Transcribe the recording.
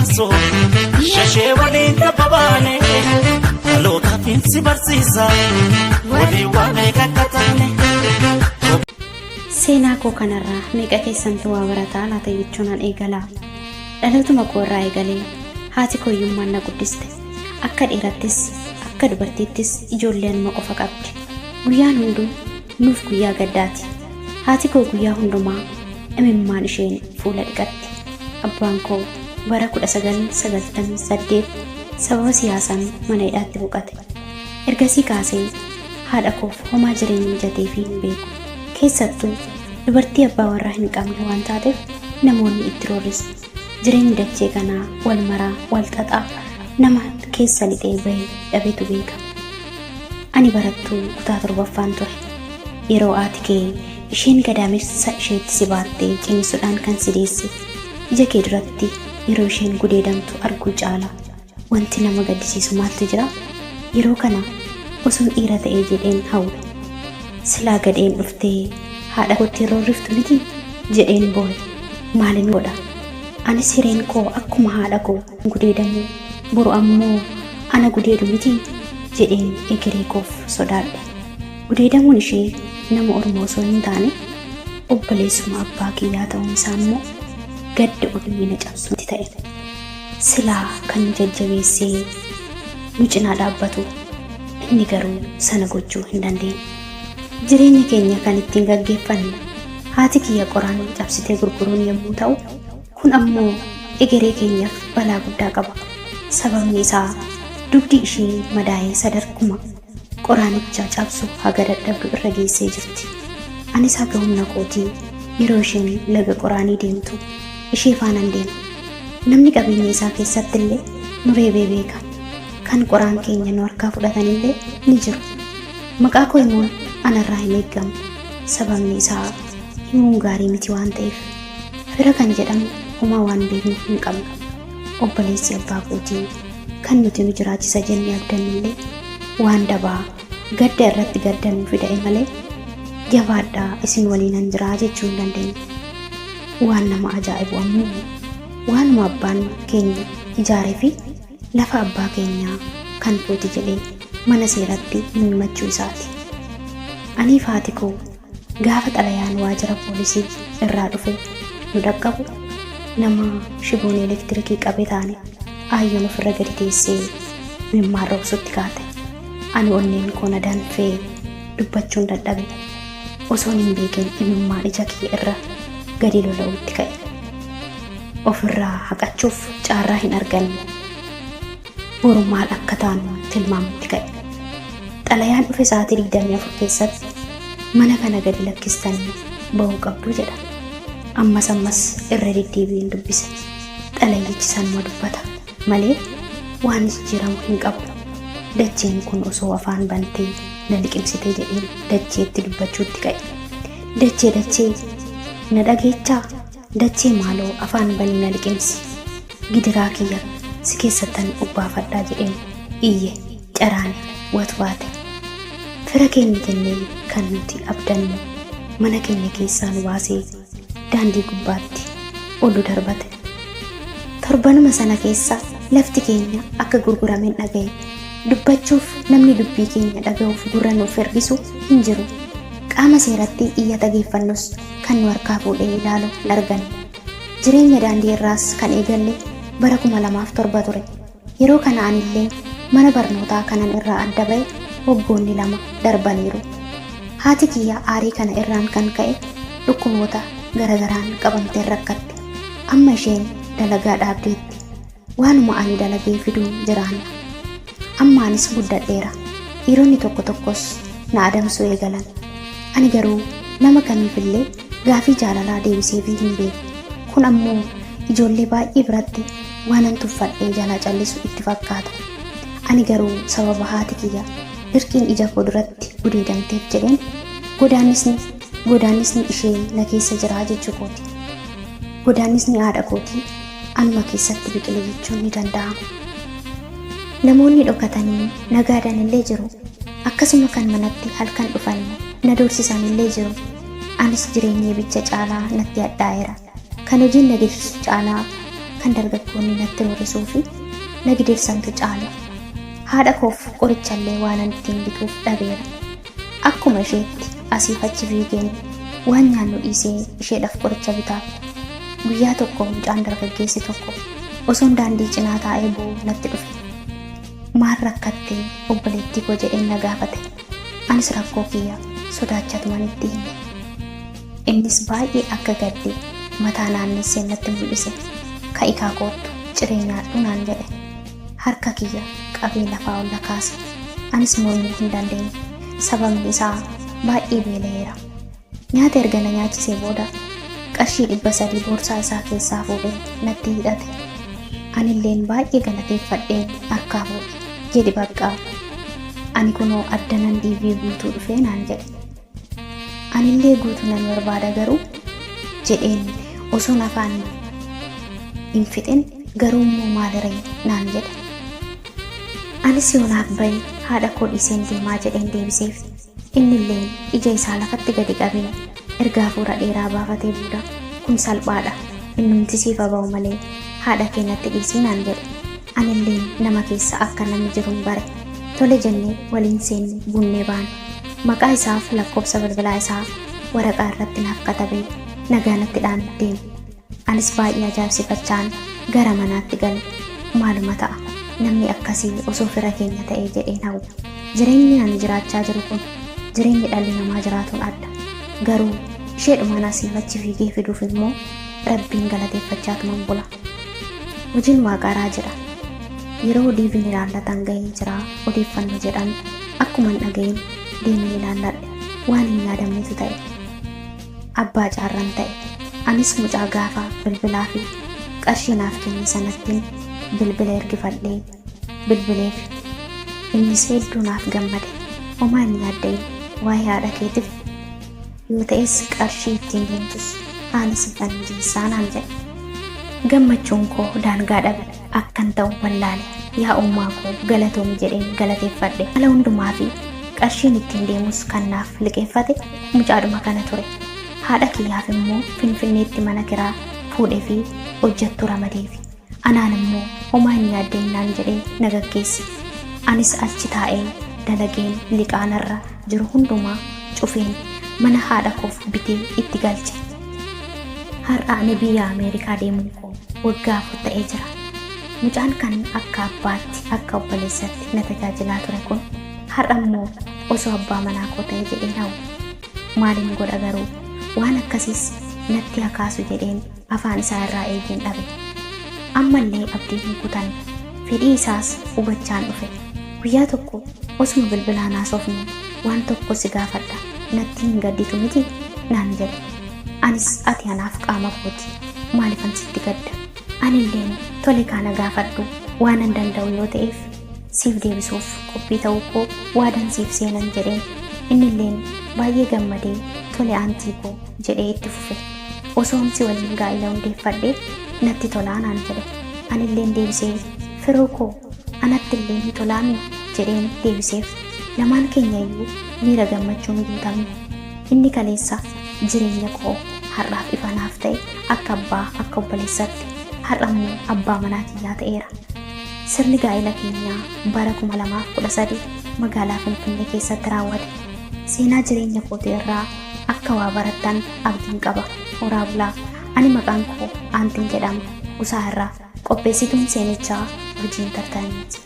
baasu shashee waliin taphabaane dhalootaaf si barsiisa walii waa meeqa katane. Seenaa koo kanarraa meeqa keessantu waa barataa laata jechuunaan eegala. Dhalootuma koo irraa eegalee haati kooyyummaan na guddiste. Akka dhiirattis akka dubartiittis ijoolleen ma qofa qabdi. Guyyaan hunduu nuuf guyyaa gaddaati. Haati koo guyyaa hundumaa imimmaan isheen fuula dhiqatti. Abbaan koo bara 1998 sababa siyaasaan mana hidhaatti boqate. Ergasii kaasee haadha koof homaa jireenya mijatee fi hin beeku. Keessattuu dubartii abbaa warraa hin qabne waan taateef namoonni itti roorrisu. Jireenyi dachee kanaa wal maraa wal xaxaa nama keessa lixee bahee dhabeetu beeka. Ani barattuu kutaa 7ffaan ture. Yeroo haati kee isheen gadaamessa isheetti si baattee cimisuudhaan kan si deesse ija kee duratti yeroo isheen gudeedamtu arguu caala wanti nama gaddisiisu maaltu jira? Yeroo kana osoo dhiira ta'ee jedheen hawwe. Silaa gadheen dhuftee haadha kootti roorriftu miti jedheen boo'e. Maalin godha? Anis hireen koo akkuma haadha koo gudeedamu boru ammoo ana gudeedu miti jedheen egeree koof sodaadhe. Gudeedamuun ishee nama ormoo osoo hin taane obboleessuma abbaa kiyyaa ta'uun isaa immoo gadda ulmiina cabsuutti ta'e. Silaa kan jajjabeessee nu cinaa dhaabbatu inni garuu sana gochuu hin dandeenye. Jireenya keenya kan ittiin gaggeeffannu haati kiyya qoraan cabsitee gurguruun yommuu ta'u kun ammoo egeree keenyaaf balaa guddaa qaba. Sababni isaa dugdi ishee madaa'ee sadarkuma qoraanicha cabsu haga dadhabdu irra geessee jirti. Anis haga humna kootii yeroo isheen laga qoraanii deemtu ishee faanaan deema. Namni qabeenya isaa keessatti illee nu reebee beeka. Kan qoraan keenya nu harkaa fudhatanillee ni jiru. Maqaa koo himuun anarraa hin eeggamu. Sababni isaa himuun gaarii miti waan ta'eef. Fira kan jedhamu homaa waan beeknu hin qabnu. Obboleessi abbaa kootii kan nuti nu jiraachisa jennee abdannillee waan dabaa gadda irratti gaddanuu fida'e malee jabaadhaa isin waliinan jiraa jechuu hin dandeenye. Waan nama ajaa'ibu ammoo waanuma abbaan keenya ijaaree fi lafa abbaa keenyaa kan kooti jedhee mana seeratti nu himachuu isaati. Aniif haati koo gaafa xalayaan waajjira poolisii irraa dhufe nu dhaqqabu nama shiboon elektirikii qabe taane aayyoon ofirra gadi teessee mimmaan roobsutti kaate. Ani onneen koo na danfee dubbachuun dadhabe. Osoon hin beekin imimmaan ija kee irra gadi lola'uutti ka'e. Ofirraa haqachuuf caarraa hin arganne. Boru maal akka taanu tilmaamutti ka'e. Xalayaan dhufe sa'aatii 24 keessatti mana kana gadi lakkistanii ba'uu qabdu jedha. Ammas irra deddeebiin dubbise. Xalayichi sanuma dubbata malee waan jijjiiramu hin qabu. Dacheen kun osoo afaan bantee na liqimsitee jedheen dacheetti dubbachuutti ka'e. Dachee na dhageechaa? Dachee maaloo afaan banii na liqimsi. Gidiraa kiyya si keessattan ubbaafadhaa jedheen iyye caraane watwaate. Fira keenya jennee kan nuti abdannu mana keenya keessaa nu baasee daandii gubbaatti ol darbate. Torbanuma sana keessa lafti keenya akka gurgurameen dhaga'e. Dubbachuuf namni dubbii keenya dhaga'uuf gurra nuuf ergisu hin jiru. Qaama seeratti iyyata geeffannus kan nu harkaa fuudhee ilaalu hin arganne. Jireenya daandii irraas kan eegalle bara 2007 ture. Yeroo kana anillee mana barnootaa kanan irraa adda ba'e waggoonni 2 darbaniiru. Haati kiyya aarii kana irraan kan ka'e dhukkuboota garagaraan qabamtee rakkatte. Amma isheen dalagaa dhaabdeetti. Waanuma ani dalagee fiduu jiraanna. Ammaanis guddadheera. Dhiironni tokkos na adamsuu eegalan. Ani garuu nama kamiifillee gaafii jaalalaa deebiseefii hin beeku. Kun ammoo ijoollee baay'ee biratti waanan tuffadhee jalaa callisu itti fakkaata. Ani garuu sababa haati kiyya dirqiin ija koo duratti gudeedamteef jedheen godaannisni ishee na keessa jiraa jechuu kooti. Godaannisni haadha kootii anuma keessatti biqile jechuun ni danda'ama. Namoonni dhokatanii nagaadan illee jiru. Akkasuma kan manatti halkan dhufanii na doorsisan illee jiru. Anis jireenyee bicha caalaa natti hadhaa'eera. Kan hojiin nageessu caalaa kan dargaggoonni natti hir'isuu fi na gidirsantu caala. Haadha koof qorichallee waan ittiin bituuf dhabeera. Akkuma isheetti asiif achi fiigeen waan nyaannu dhiisee isheedhaaf qoricha bitaaf. Guyyaa tokko mucaan dargaggeessi tokko osoon daandii cinaa taa'ee bu'u natti dhufe. Maal rakkattee obboleettii koo jedheen na gaafate. Anis rakkoo kiyya sodaachatuman itti hime. Innis baay'ee akka gaddee mataa naannessee natti mul'ise. Ka'ikaa koottu cireenyaadhu naan jedhe. Harka kiyya qabee lafaa ol kaase. Anis mormuu hin dandeenye. Sababni isaa baay'ee beela'eera. Nyaata erga na nyaachisee booda qarshii 300 boorsaa isaa keessaa fuudhee natti hidhate. Anilleen baay'ee galateeffadheen harkaa fuudhe. Jedhi baqqaa ani kunoo addanan diivii guutuu dhufee naan jedhe. Anillee guutuu nan barbaada garuu jedheen osoon afaan hin fixin garuu immoo maaliree naan jedhe. Anis yoonaaf bahee haadha koo dhiiseen deemaa jedheen deebiseef. Innillee ija isaa lafatti gadi qabee ergaa hafuura dheeraa baafatee booda kun salphaadha innumti siif ba'u malee haadha keenyatti dhiisii naan jedhe. Anillee nama keessa akka namni jiruun bare. Tole jennee waliin seenne bunnee baane. Maqaa isaaf lakkoofsa bilbilaa isaa waraqaa irratti naaf katabee nagaanatti dhaan deeme. Anis baay'ee ajaa'ibsifachaan gara manaatti gale. Maaluma ta'a namni akkasii osoo fira keenya ta'ee jedheen hawwa. Jireenyi ani jiraachaa jiru kun jireenyi dhalli namaa jiraatuun adda. Garuu isheedhumaan asiif achi fiigee fiduuf immoo rabbiin galateeffachaatuman bula. Hojiin waaqaraa jedha. Yeroo diiviin ilaallatan gahee jira odeeffannoo jedhan akkuman dhaga'een deemee ilaalladhe waan hin yaadamnetu ta'e. Abbaa caarran ta'e. Anis mucaa gaafa bilbilaa fi qarshii naaf kenne sanattiin bilbila ergifadhee bilbileef. Innis hedduu naaf gammade. Homaa hin yaadda'in waa'ee haadha keetiif yoo ta'es qarshii ittiin deemtus haala siifan jeessaa naan jedhe. Gammachuun koo daangaa dhabe akkan ta'u wallaale. Yaa ummaa koo galatoomi jedheen galateeffadhe. Haala hundumaa fi qarshiin ittiin deemus kan naaf liqeeffate mucaadhuma kana ture. Haadha kiyyaaf immoo Finfinneetti mana kiraa fuudhee fi hojjettu ramadeefi. Anaan immoo homaa hin yaadda'in naan jedhee na gaggeesse. Anis achi taa'ee dalageen liqaanarra jiru hundumaa cufeen mana haadha koof bitee itti galche. Har'a ani biyya Ameerikaa deemuun koo waggaa 4 ta'ee jira. Mucaan kan akka abbaatti akka obboleessatti na tajaajilaa ture kun har'a immoo osoo abbaa manaa koo ta'e jedheen hawwa. Maaliin godha garuu waan akkasiis natti hakaasu jedheen afaan isaa irraa eegeen dhabe. Ammallee abdii hin kutan fedhii isaas hubachaan dhufe. Guyyaa tokko osuma bilbilaan haasofnu waan tokko si gaafadha natti hin gadditu miti naan jedhe. Anis ati anaaf qaama kooti maalifan sitti gadda. Anilleen tole kana gaafadhu waan an danda'u yoo ta'eef siif deebisuuf qophii ta'uu koo waadan siif seenan jedheen. Innilleen baay'ee gammadee tole aantii koo jedhee itti fufe. Osoon si waliin gaa'ila hundeeffadhee natti tolaa naan jedhe. Anilleen deebisee firoo koo anatti illee ni tolaami jedheen deebiseef. Lamaan keenya iyyuu miira gammachuun guutamne. Inni kaleessa jireenya koo har'aaf ifa naaf ta'e akka abbaa akka obboleessatti har'a immoo abbaa manaa kiyyaa ta'eera. Sirni gaa'ila keenyaa bara 2013 magaalaa Finfinnee keessatti raawwate. Seenaa jireenya kootii irraa akka waa barattan abdiin qaba. Horaa bulaa. Ani maqaan koo Aantiin jedhama. Usaa irraa qopheessituun seenichaa Hojii Intartaayimenti.